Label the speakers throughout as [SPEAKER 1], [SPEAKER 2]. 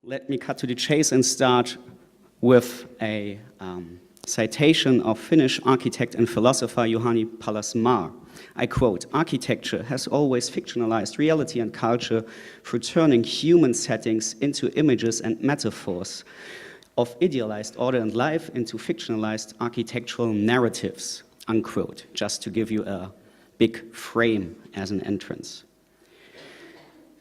[SPEAKER 1] Let me cut to the chase and start with a citation of Finnish architect and philosopher Juhani Pallasmaa. I quote, "Architecture has always fictionalized reality and culture through turning human settings into images and metaphors of idealized order and life into fictionalized architectural narratives," unquote, just to give you a big frame as an entrance.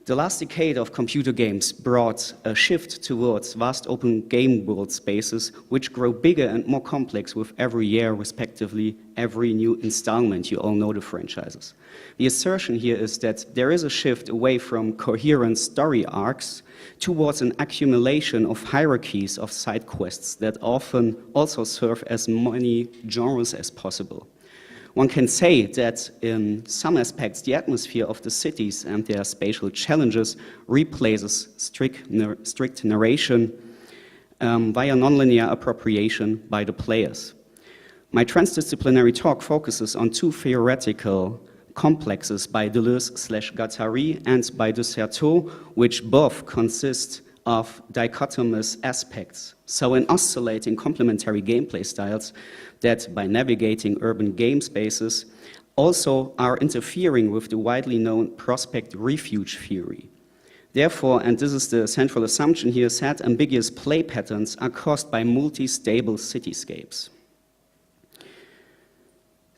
[SPEAKER 1] The last decade of computer games brought a shift towards vast open game world spaces, which grow bigger and more complex with every year, respectively, every new installment. You all know the franchises. The assertion here is that there is a shift away from coherent story arcs towards an accumulation of hierarchies of side quests that often also serve as many genres as possible. One can say that in some aspects the atmosphere of the cities and their spatial challenges replaces strict narration via nonlinear appropriation by the players. My transdisciplinary talk focuses on two theoretical complexes by Deleuze/Guattari and by de Certeau, which both consist of dichotomous aspects, so in oscillating complementary gameplay styles that, by navigating urban game spaces, also are interfering with the widely known prospect refuge theory. Therefore, and this is the central assumption here, sad ambiguous play patterns are caused by multi-stable cityscapes.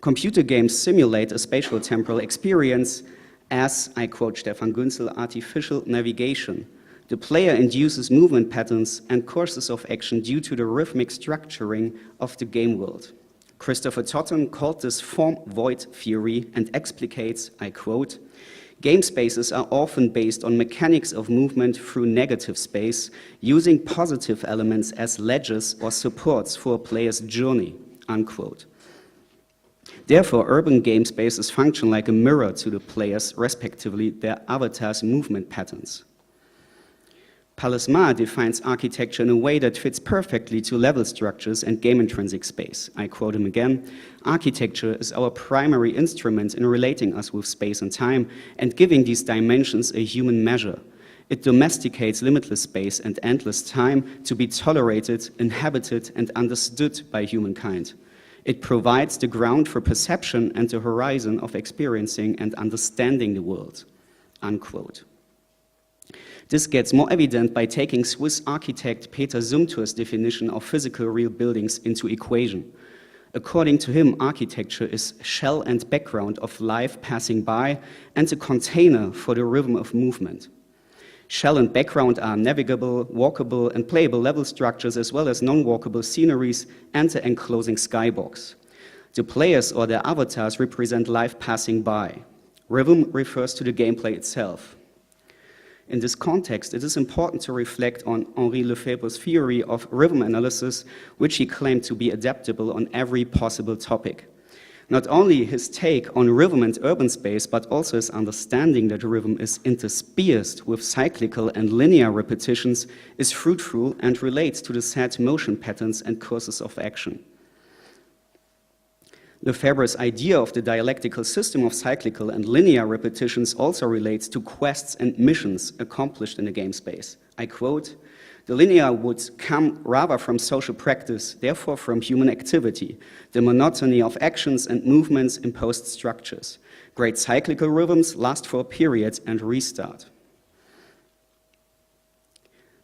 [SPEAKER 1] Computer games simulate a spatial temporal experience as, I quote Stefan Günzel, artificial navigation. The player induces movement patterns and courses of action due to the rhythmic structuring of the game world. Christopher Totten called this form-void theory and explicates, I quote, "Game spaces are often based on mechanics of movement through negative space, using positive elements as ledges or supports for a player's journey," unquote. Therefore, urban game spaces function like a mirror to the players, respectively, their avatars' movement patterns. Pallasmaa defines architecture in a way that fits perfectly to level structures and game intrinsic space. I quote him again, "Architecture is our primary instrument in relating us with space and time and giving these dimensions a human measure. It domesticates limitless space and endless time to be tolerated, inhabited, and understood by humankind. It provides the ground for perception and the horizon of experiencing and understanding the world," unquote. This gets more evident by taking Swiss architect Peter Zumthor's definition of physical real buildings into equation. According to him, architecture is shell and background of life passing by and a container for the rhythm of movement. Shell and background are navigable, walkable, and playable level structures, as well as non-walkable sceneries and the enclosing skybox. The players or their avatars represent life passing by. Rhythm refers to the gameplay itself. In this context, it is important to reflect on Henri Lefebvre's theory of rhythm analysis, which he claimed to be adaptable on every possible topic. Not only his take on rhythm and urban space, but also his understanding that rhythm is interspersed with cyclical and linear repetitions is fruitful and relates to the set motion patterns and courses of action. Lefebvre's idea of the dialectical system of cyclical and linear repetitions also relates to quests and missions accomplished in a game space. I quote, "The linear would come rather from social practice, therefore from human activity, the monotony of actions and movements imposed structures. Great cyclical rhythms last for a period and restart.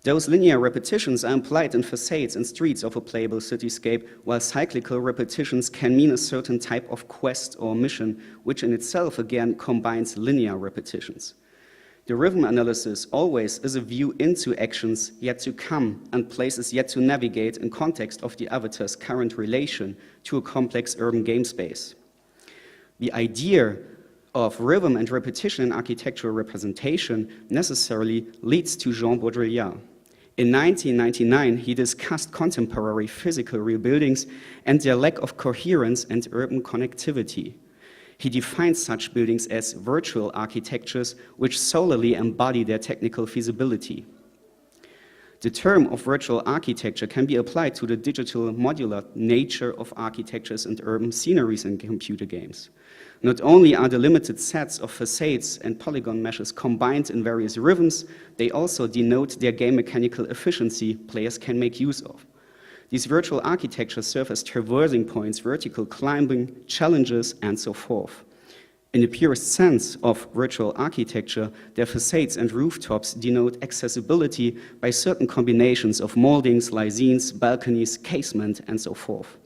[SPEAKER 1] Those linear repetitions are implied in facades and streets of a playable cityscape, while cyclical repetitions can mean a certain type of quest or mission, which in itself again combines linear repetitions. The rhythm analysis always is a view into actions yet to come and places yet to navigate in context of the avatar's current relation to a complex urban game space. The idea of rhythm and repetition in architectural representation necessarily leads to Jean Baudrillard. In 1999, he discussed contemporary physical real buildings and their lack of coherence and urban connectivity. He defines such buildings as virtual architectures which solely embody their technical feasibility. The term of virtual architecture can be applied to the digital modular nature of architectures and urban sceneries in computer games. Not only are the limited sets of facades and polygon meshes combined in various rhythms, they also denote their game mechanical efficiency players can make use of. These virtual architectures serve as traversing points, vertical climbing, challenges, and so forth. In the purest sense of virtual architecture, their facades and rooftops denote accessibility by certain combinations of moldings, lysines, balconies, casement, and so forth.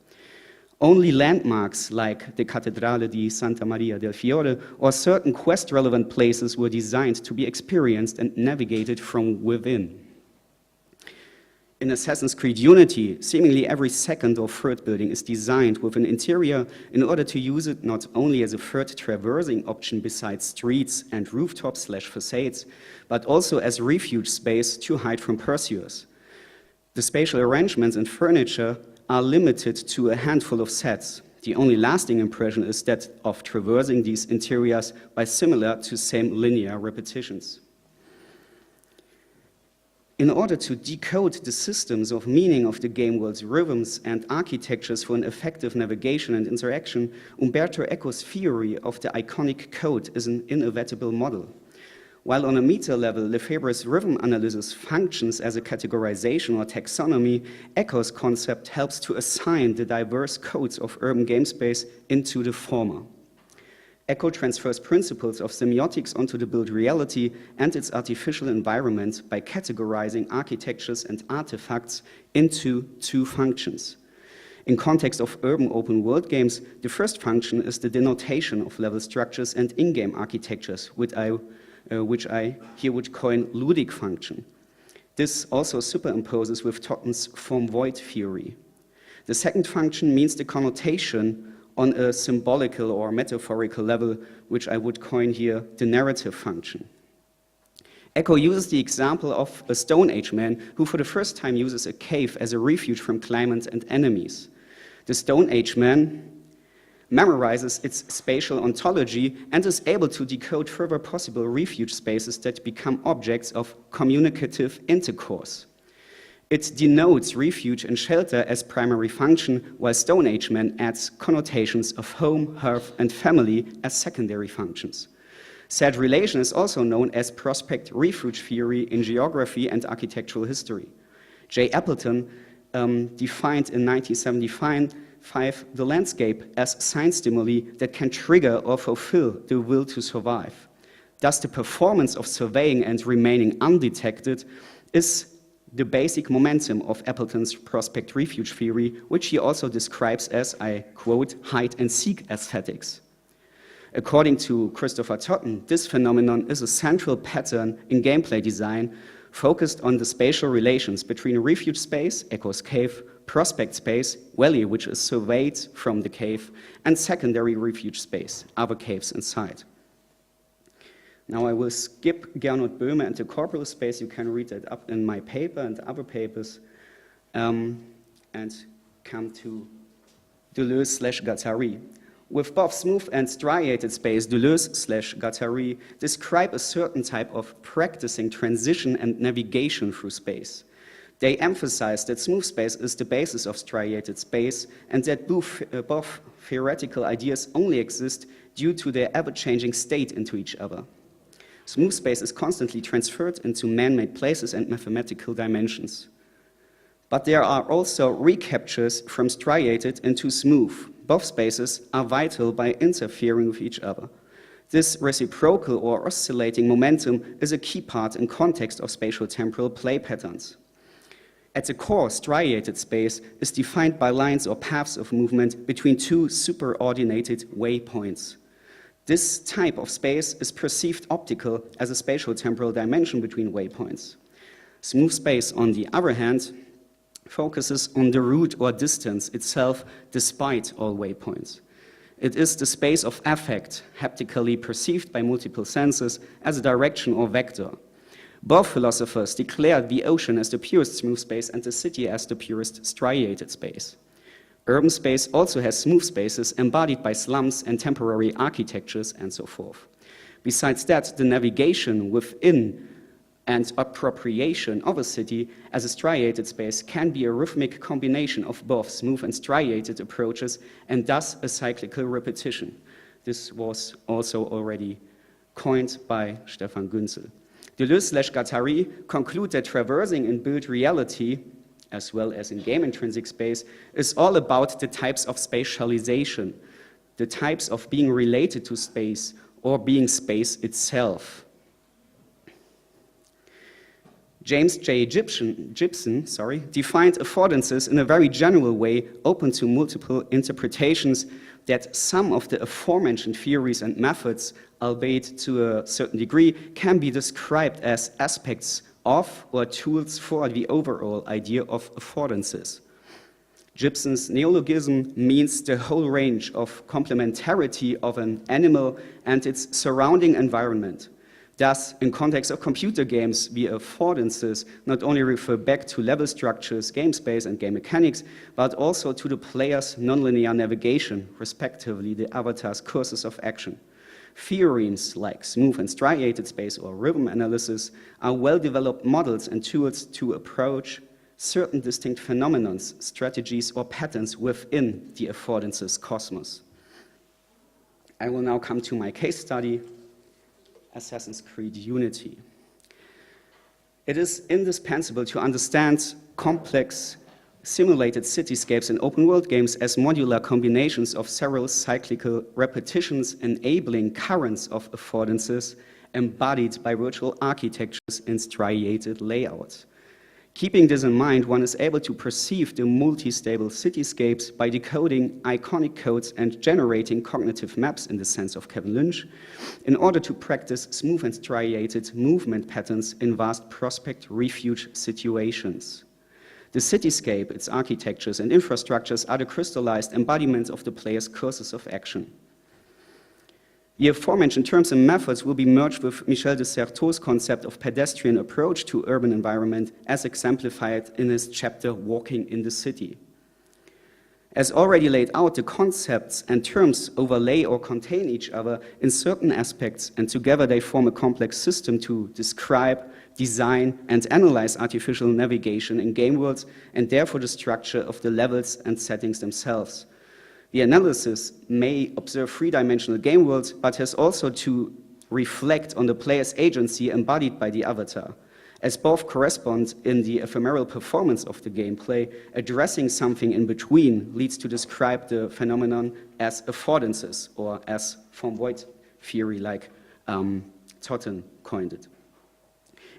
[SPEAKER 1] Only landmarks like the Cattedrale di Santa Maria del Fiore or certain quest-relevant places were designed to be experienced and navigated from within. In Assassin's Creed Unity, seemingly every second or third building is designed with an interior in order to use it not only as a third traversing option besides streets and rooftops/facades, but also as refuge space to hide from pursuers. The spatial arrangements and furniture are limited to a handful of sets. The only lasting impression is that of traversing these interiors by similar to same linear repetitions. In order to decode the systems of meaning of the game world's rhythms and architectures for an effective navigation and interaction, Umberto Eco's theory of the iconic code is an inevitable model. While on a meta level, Lefebvre's rhythm analysis functions as a categorization or taxonomy, Eco's concept helps to assign the diverse codes of urban game space into the former. Eco transfers principles of semiotics onto the built reality and its artificial environment by categorizing architectures and artifacts into two functions. In context of urban open world games, the first function is the denotation of level structures and in-game architectures, which I here would coin ludic function. This also superimposes with Totten's form void theory. The second function means the connotation on a symbolical or metaphorical level, which I would coin here the narrative function. Eco uses the example of a Stone Age man who for the first time uses a cave as a refuge from climate and enemies. The Stone Age man memorizes its spatial ontology and is able to decode further possible refuge spaces that become objects of communicative intercourse. It denotes refuge and shelter as primary function, while Stone Age man adds connotations of home, hearth, and family as secondary functions. Said relation is also known as prospect refuge theory in geography and architectural history. J. Appleton defined in 1975 the landscape as sign stimuli that can trigger or fulfill the will to survive. Thus, the performance of surveying and remaining undetected is the basic momentum of Appleton's prospect refuge theory, which he also describes as, I quote, hide and seek aesthetics. According to Christopher Totten, this phenomenon is a central pattern in gameplay design focused on the spatial relations between refuge space, Eco's cave, prospect space, valley, which is surveyed from the cave, and secondary refuge space, other caves inside. Now I will skip Gernot Böhme and the corporal space. You can read that up in my paper and other papers, and come to Deleuze/Guattari. With both smooth and striated space, Deleuze/Guattari describe a certain type of practicing transition and navigation through space. They emphasize that smooth space is the basis of striated space and that both theoretical ideas only exist due to their ever-changing state into each other. Smooth space is constantly transferred into man-made places and mathematical dimensions. But there are also recaptures from striated into smooth. Both spaces are vital by interfering with each other. This reciprocal or oscillating momentum is a key part in context of spatial-temporal play patterns. At the core, striated space is defined by lines or paths of movement between two superordinated waypoints. This type of space is perceived optical as a spatial-temporal dimension between waypoints. Smooth space, on the other hand, focuses on the route or distance itself despite all waypoints. It is the space of affect, haptically perceived by multiple senses as a direction or vector. Both philosophers declare the ocean as the purest smooth space and the city as the purest striated space. Urban space also has smooth spaces embodied by slums and temporary architectures and so forth. Besides that, the navigation within And appropriation of a city as a striated space can be a rhythmic combination of both smooth and striated approaches, and thus a cyclical repetition. This was also already coined by Stefan Günzel. Deleuze/Guattari conclude that traversing in built reality, as well as in game intrinsic space, is all about the types of spatialization, the types of being related to space or being space itself. James J. Gibson defined affordances in a very general way, open to multiple interpretations, that some of the aforementioned theories and methods, albeit to a certain degree, can be described as aspects of or tools for the overall idea of affordances. Gibson's neologism means the whole range of complementarity of an animal and its surrounding environment. Thus, in context of computer games, the affordances not only refer back to level structures, game space, and game mechanics, but also to the player's nonlinear navigation, respectively the avatar's courses of action. Theorems like smooth and striated space or rhythm analysis are well-developed models and tools to approach certain distinct phenomena, strategies, or patterns within the affordances cosmos. I will now come to my case study, Assassin's Creed Unity. It is indispensable to understand complex simulated cityscapes in open-world games as modular combinations of several cyclical repetitions enabling currents of affordances embodied by virtual architectures in striated layouts. Keeping this in mind, one is able to perceive the multi-stable cityscapes by decoding iconic codes and generating cognitive maps in the sense of Kevin Lynch in order to practice smooth and striated movement patterns in vast prospect refuge situations. The cityscape, its architectures and infrastructures are the crystallized embodiments of the player's courses of action. The aforementioned terms and methods will be merged with Michel de Certeau's concept of pedestrian approach to urban environment as exemplified in his chapter Walking in the City. As already laid out, the concepts and terms overlay or contain each other in certain aspects, and together they form a complex system to describe, design, and analyze artificial navigation in game worlds, and therefore the structure of the levels and settings themselves. The analysis may observe three-dimensional game worlds, but has also to reflect on the player's agency embodied by the avatar, as both correspond in the ephemeral performance of the gameplay. Addressing something in between leads to describe the phenomenon as affordances, or as form void theory, like Totten coined it.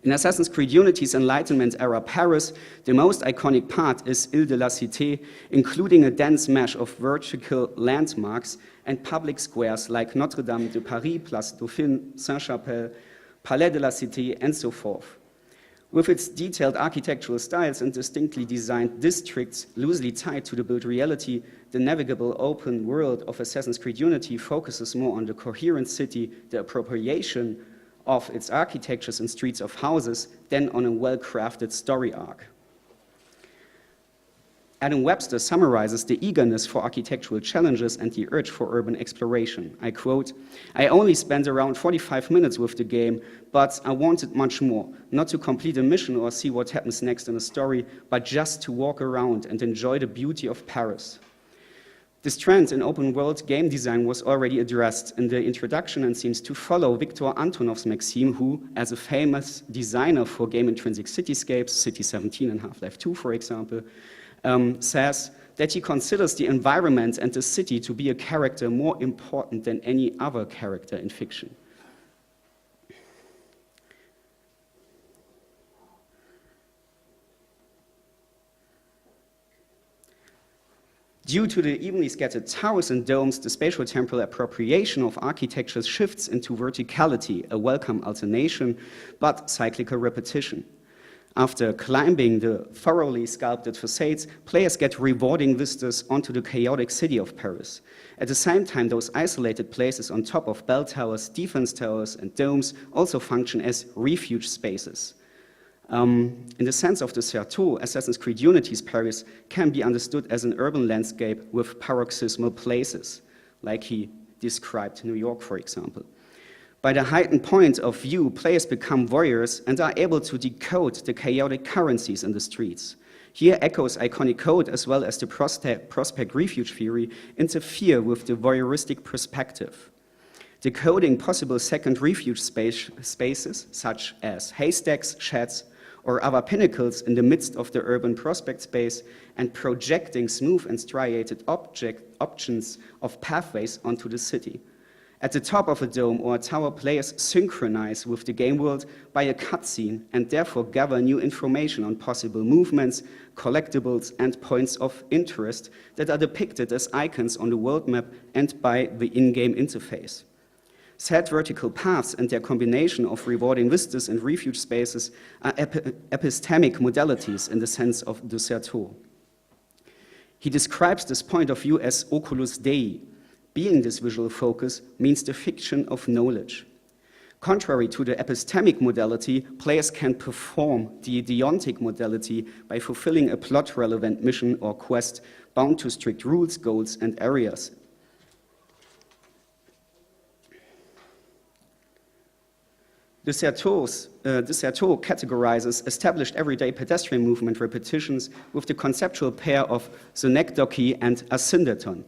[SPEAKER 1] In Assassin's Creed Unity's Enlightenment era Paris, the most iconic part is Ile de la Cité, including a dense mesh of vertical landmarks and public squares like Notre-Dame de Paris, Place Dauphine, Saint-Chapelle, Palais de la Cité, and so forth. With its detailed architectural styles and distinctly designed districts loosely tied to the built reality, the navigable open world of Assassin's Creed Unity focuses more on the coherent city, the appropriation of its architectures and streets of houses, than on a well-crafted story arc. Adam Webster summarizes the eagerness for architectural challenges and the urge for urban exploration. I quote, "I only spent around 45 minutes with the game, but I wanted much more, not to complete a mission or see what happens next in a story, but just to walk around and enjoy the beauty of Paris." This trend in open-world game design was already addressed in the introduction and seems to follow Victor Antonov's maxim, who, as a famous designer for game-intrinsic cityscapes, City 17 and Half-Life 2, for example, says that he considers the environment and the city to be a character more important than any other character in fiction. Due to the evenly scattered towers and domes, the spatial-temporal appropriation of architecture shifts into verticality, a welcome alternation, but cyclical repetition. After climbing the thoroughly sculpted facades, players get rewarding vistas onto the chaotic city of Paris. At the same time, those isolated places on top of bell towers, defense towers, and domes also function as refuge spaces. In the sense of the Certeau, Assassin's Creed Unity's Paris can be understood as an urban landscape with paroxysmal places, like he described New York, for example. By the heightened point of view, players become voyeurs and are able to decode the chaotic currencies in the streets. Here, Echo's iconic code, as well as the prospect refuge theory, interfere with the voyeuristic perspective. Decoding possible second refuge spaces, such as haystacks, sheds, or other pinnacles in the midst of the urban prospect space, and projecting smooth and striated options of pathways onto the city. At the top of a dome or a tower, players synchronize with the game world by a cutscene and therefore gather new information on possible movements, collectibles, and points of interest that are depicted as icons on the world map and by the in-game interface. Said vertical paths and their combination of rewarding vistas and refuge spaces are epistemic modalities in the sense of de Certeau. He describes this point of view as oculus Dei. Being this visual focus means the fiction of knowledge. Contrary to the epistemic modality, players can perform the deontic modality by fulfilling a plot-relevant mission or quest bound to strict rules, goals, and areas. De Certeau categorizes established everyday pedestrian movement repetitions with the conceptual pair of synecdoche and asyndeton.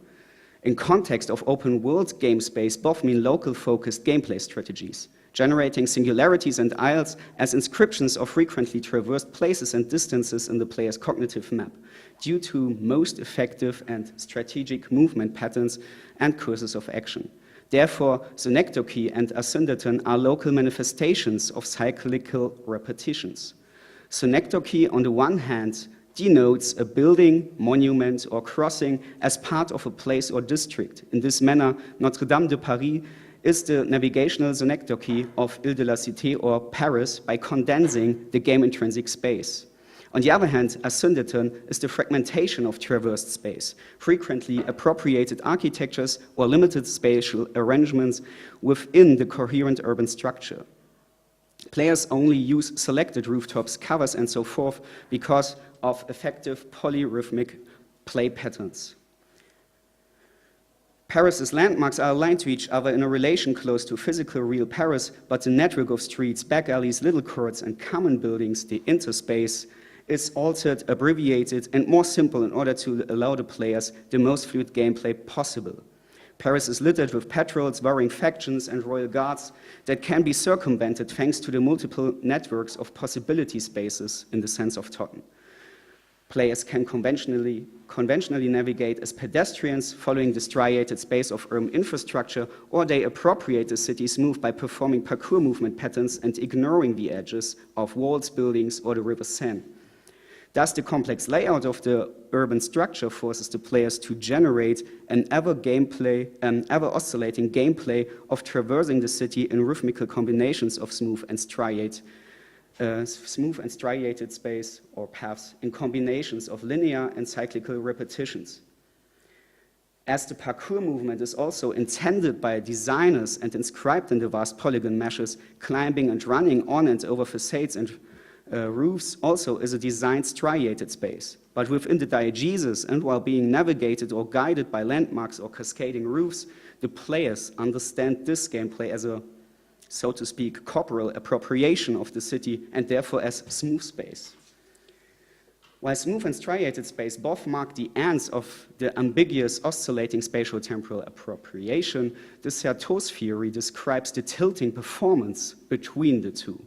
[SPEAKER 1] In context of open-world game space, both mean local-focused gameplay strategies, generating singularities and aisles as inscriptions of frequently traversed places and distances in the player's cognitive map, due to most effective and strategic movement patterns and courses of action. Therefore, synecdoche and asyndeton are local manifestations of cyclical repetitions. Synecdoche, on the one hand, denotes a building, monument, or crossing as part of a place or district. In this manner, Notre-Dame de Paris is the navigational synecdoche of Ile de la Cité or Paris by condensing the game intrinsic space. On the other hand, asyndeton is the fragmentation of traversed space, frequently appropriated architectures or limited spatial arrangements within the coherent urban structure. Players only use selected rooftops, covers, and so forth because of effective polyrhythmic play patterns. Paris's landmarks are aligned to each other in a relation close to physical real Paris, but the network of streets, back alleys, little courts, and common buildings, the interspace, is altered, abbreviated, and more simple in order to allow the players the most fluid gameplay possible. Paris is littered with patrols, varying factions, and royal guards that can be circumvented thanks to the multiple networks of possibility spaces in the sense of Totten. Players can conventionally navigate as pedestrians, following the striated space of urban infrastructure, or they appropriate the city's move by performing parkour movement patterns and ignoring the edges of walls, buildings, or the River Seine. Thus, the complex layout of the urban structure forces the players to generate an ever oscillating gameplay of traversing the city in rhythmical combinations of smooth and striated space or paths in combinations of linear and cyclical repetitions. As the parkour movement is also intended by designers and inscribed in the vast polygon meshes, climbing and running on and over facades and roofs also is a designed striated space. But within the diegesis and while being navigated or guided by landmarks or cascading roofs, the players understand this gameplay as a, so to speak, corporal appropriation of the city and therefore as smooth space. While smooth and striated space both mark the ends of the ambiguous oscillating spatial-temporal appropriation, the Certeau's theory describes the tilting performance between the two.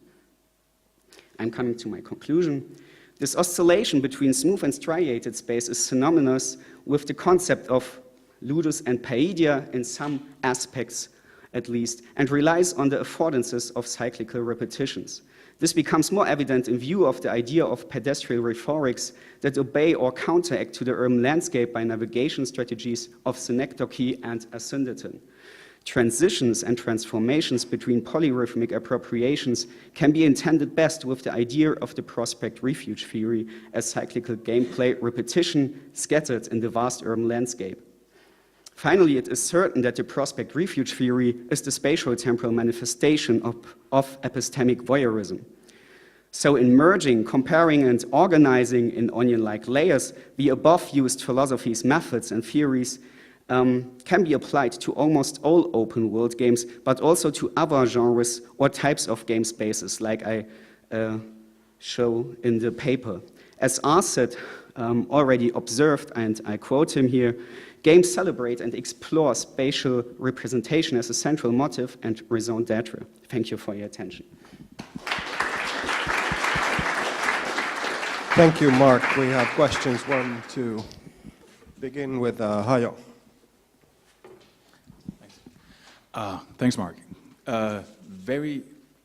[SPEAKER 1] I'm coming to my conclusion. This oscillation between smooth and striated space is synonymous with the concept of ludus and paedia in some aspects at least, and relies on the affordances of cyclical repetitions. This becomes more evident in view of the idea of pedestrian rhetorics that obey or counteract to the urban landscape by navigation strategies of synecdoche and asyndeton. Transitions and transformations between polyrhythmic appropriations can be intended best with the idea of the prospect refuge theory as cyclical gameplay repetition scattered in the vast urban landscape. Finally, it is certain that the prospect refuge theory is the spatial-temporal manifestation of epistemic voyeurism. So in merging, comparing, and organizing in onion-like layers the above-used philosophies, methods, and theories, can be applied to almost all open world games, but also to other genres or types of game spaces, like I show in the paper. As Arset already observed, and I quote him here, games celebrate and explore spatial representation as a central motive and raison d'etre. Thank you for your attention.
[SPEAKER 2] Thank you, Mark. We have questions 1, 2. Begin with Hayo.
[SPEAKER 3] Thanks, Mark. Very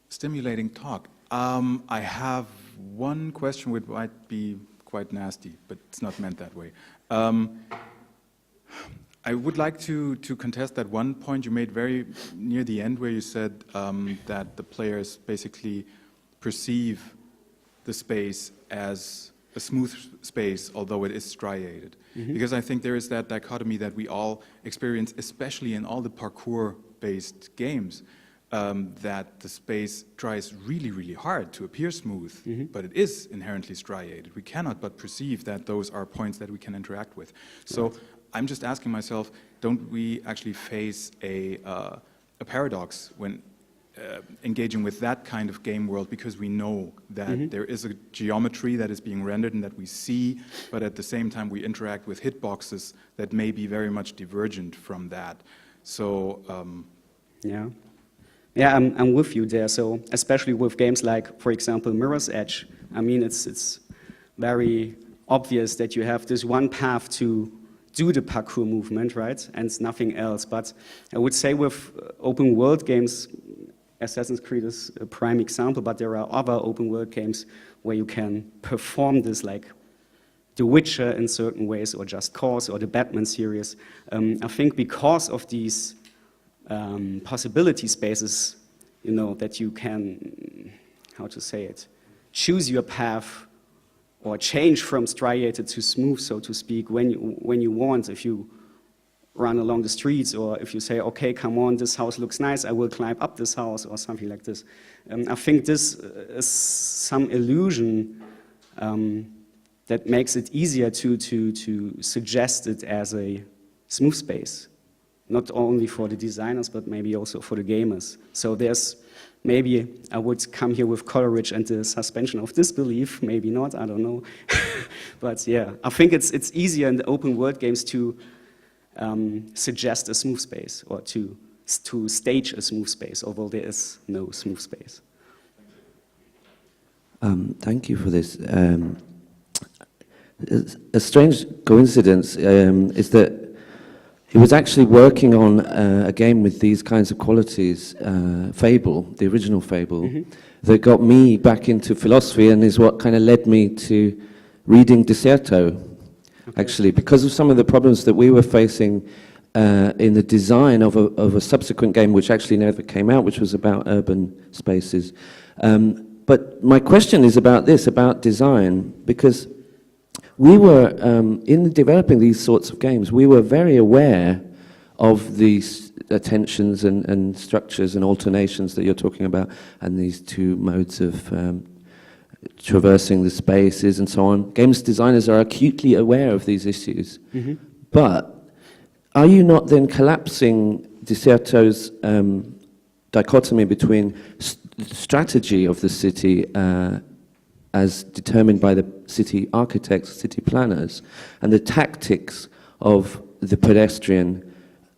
[SPEAKER 3] stimulating talk. I have one question which might be quite nasty, but it's not meant that way. I would like to contest that one point you made very near the end where you said that the players basically perceive the space as a smooth space, although it is striated. Mm-hmm. Because I think there is that dichotomy that we all experience, especially in all the parkour-based games, that the space tries really, really hard to appear smooth, mm-hmm. but it is inherently striated. We cannot but perceive that those are points that we can interact with. So right. I'm just asking myself, don't we actually face a paradox when engaging with that kind of game world, because we know that mm-hmm. there is a geometry that is being rendered and that we see, but at the same time we interact with hitboxes that may be very much divergent from that. So
[SPEAKER 1] yeah, I'm with you there. So especially with games like, for example, Mirror's Edge, I mean, it's very obvious that you have this one path to do the parkour movement, right, and nothing else. But I would say with open world games, Assassin's Creed is a prime example, but there are other open world games where you can perform this, like The Witcher in certain ways, or Just Cause, or the Batman series. I think because of these possibility spaces, you know, that you can, how to say it, choose your path or change from striated to smooth, so to speak, when you want. If you run along the streets, or if you say, okay, come on, this house looks nice, I will climb up this house, or something like this. I think this is some illusion that makes it easier to suggest it as a smooth space, not only for the designers, but maybe also for the gamers. So there's, maybe I would come here with Coleridge and the suspension of disbelief, maybe not, I don't know. But yeah, I think it's easier in the open world games to suggest a smooth space, or to stage a smooth space, although there is no smooth space.
[SPEAKER 4] Thank you for this. A strange coincidence is that he was actually working on a game with these kinds of qualities, Fable, the original Fable, mm-hmm. that got me back into philosophy, and is what kind of led me to reading Deserto. Okay. Actually, because of some of the problems that we were facing in the design of a subsequent game, which actually never came out, which was about urban spaces. But my question is about this, about design, because we were, in developing these sorts of games, we were very aware of these tensions and structures and alternations that you're talking about, and these two modes of traversing the spaces and so on. Games designers are acutely aware of these issues. Mm-hmm. But are you not then collapsing Deserto's dichotomy between strategy of the city as determined by the city architects, city planners, and the tactics of the pedestrian,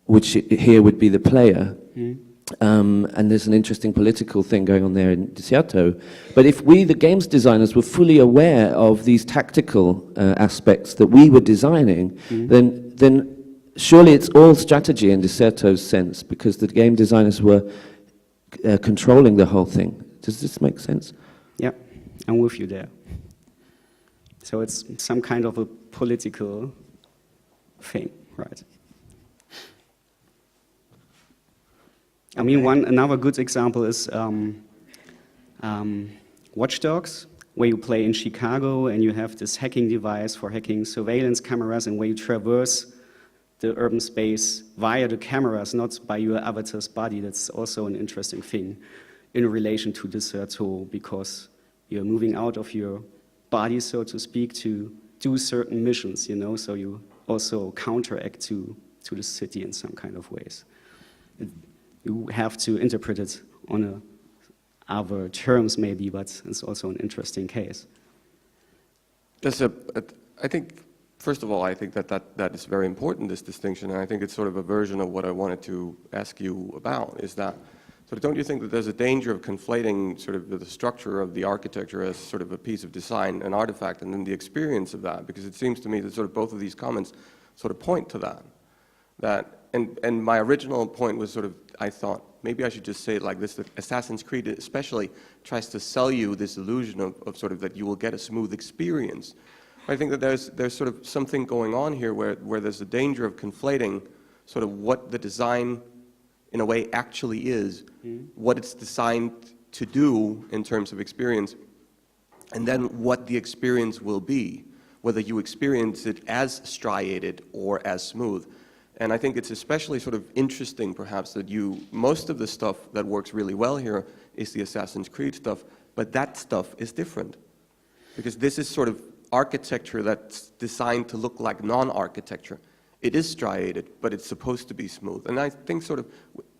[SPEAKER 4] which here would be the player? Mm. And there's an interesting political thing going on there in Deserto. But if we, the games designers, were fully aware of these tactical aspects that we were designing, then surely it's all strategy in Deserto's sense, because the game designers were controlling the whole thing. Does this make sense?
[SPEAKER 1] Yeah, I'm with you there. So it's some kind of a political thing, right? I mean, another good example is Watch Dogs, where you play in Chicago and you have this hacking device for hacking surveillance cameras, and where you traverse the urban space via the cameras, not by your avatar's body. That's also an interesting thing in relation to Deserto, because you're moving out of your body, so to speak, to do certain missions, you know, so you also counteract to to the city in some kind of ways. You have to interpret it on other terms maybe, but it's also an interesting case.
[SPEAKER 2] I think, first of all, I think that is very important, this distinction, and I think it's sort of a version of what I wanted to ask you about, is that, sort of, don't you think that there's a danger of conflating sort of the structure of the architecture as sort of a piece of design, an artifact, and then the experience of that? Because it seems to me that sort of both of these comments sort of point to that. And my original point was sort of, I thought, maybe I should just say it like this, that Assassin's Creed especially tries to sell you this illusion of sort of that you will get a smooth experience. I think that there's sort of something going on here where there's a danger of conflating sort of what the design in a way actually is, what it's designed to do in terms of experience, and then what the experience will be, whether you experience it as striated or as smooth. And I think it's especially sort of interesting, perhaps, that most of the stuff that works really well here is the Assassin's Creed stuff, but that stuff is different. Because this is sort of architecture that's designed to look like non-architecture. It is striated, but it's supposed to be smooth. And I think sort of,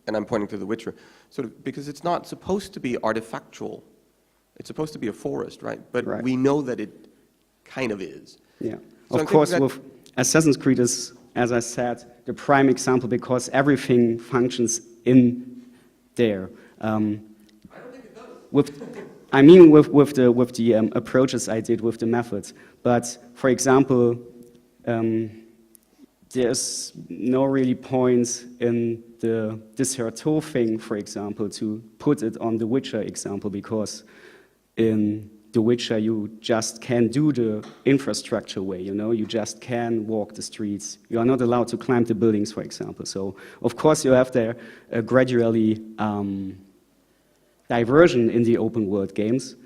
[SPEAKER 2] and I'm pointing to The Witcher, sort of, because it's not supposed to be artifactual. It's supposed to be a forest, right? But
[SPEAKER 1] right.
[SPEAKER 2] We know that it kind of is.
[SPEAKER 1] Yeah.
[SPEAKER 2] So
[SPEAKER 1] of course, with Assassin's Creed is, as I said, the prime example because everything functions in there. I don't think it does. I mean, with the approaches I did with the methods. But for example, there's no really point in the Disserto thing, for example, to put it on the Witcher example, because in The Witcher you just can't do the infrastructure way, you know, you just can walk the streets. You are not allowed to climb the buildings, for example. So, of course, you have there a gradually diversion in the open world games.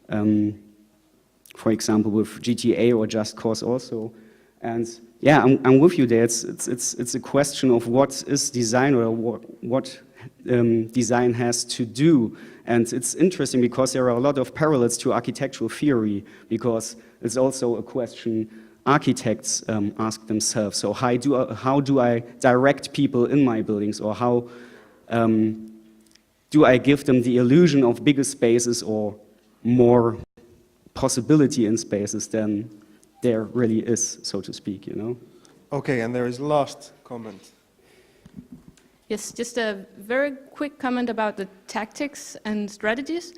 [SPEAKER 1] For example, with GTA or Just Cause also. And yeah, I'm with you there. It's a question of what is design or what design has to do. And it's interesting because there are a lot of parallels to architectural theory, because it's also a question architects ask themselves. So how do I direct people in my buildings, or how do I give them the illusion of bigger spaces or more possibility in spaces than there really is, so to speak, you know? Okay,
[SPEAKER 2] and there is last comment.
[SPEAKER 5] Yes, just a very quick comment about the tactics and strategies.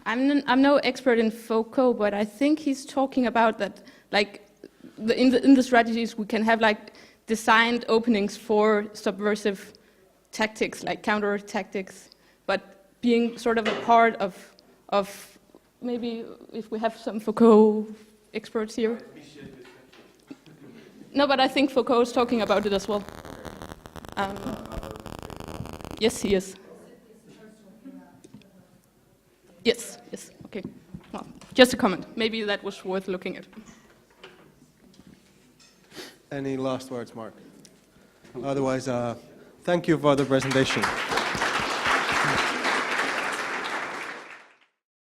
[SPEAKER 5] I'm no expert in Foucault, but I think he's talking about that, like, in the strategies we can have like designed openings for subversive tactics, like counter tactics, but being sort of a part of maybe if we have some Foucault experts here. No, but I think Foucault is talking about it as well. Yes, he is. Yes, okay. Well, just a comment. Maybe that was worth looking at.
[SPEAKER 2] Any last words, Marc? Otherwise, thank you for the presentation.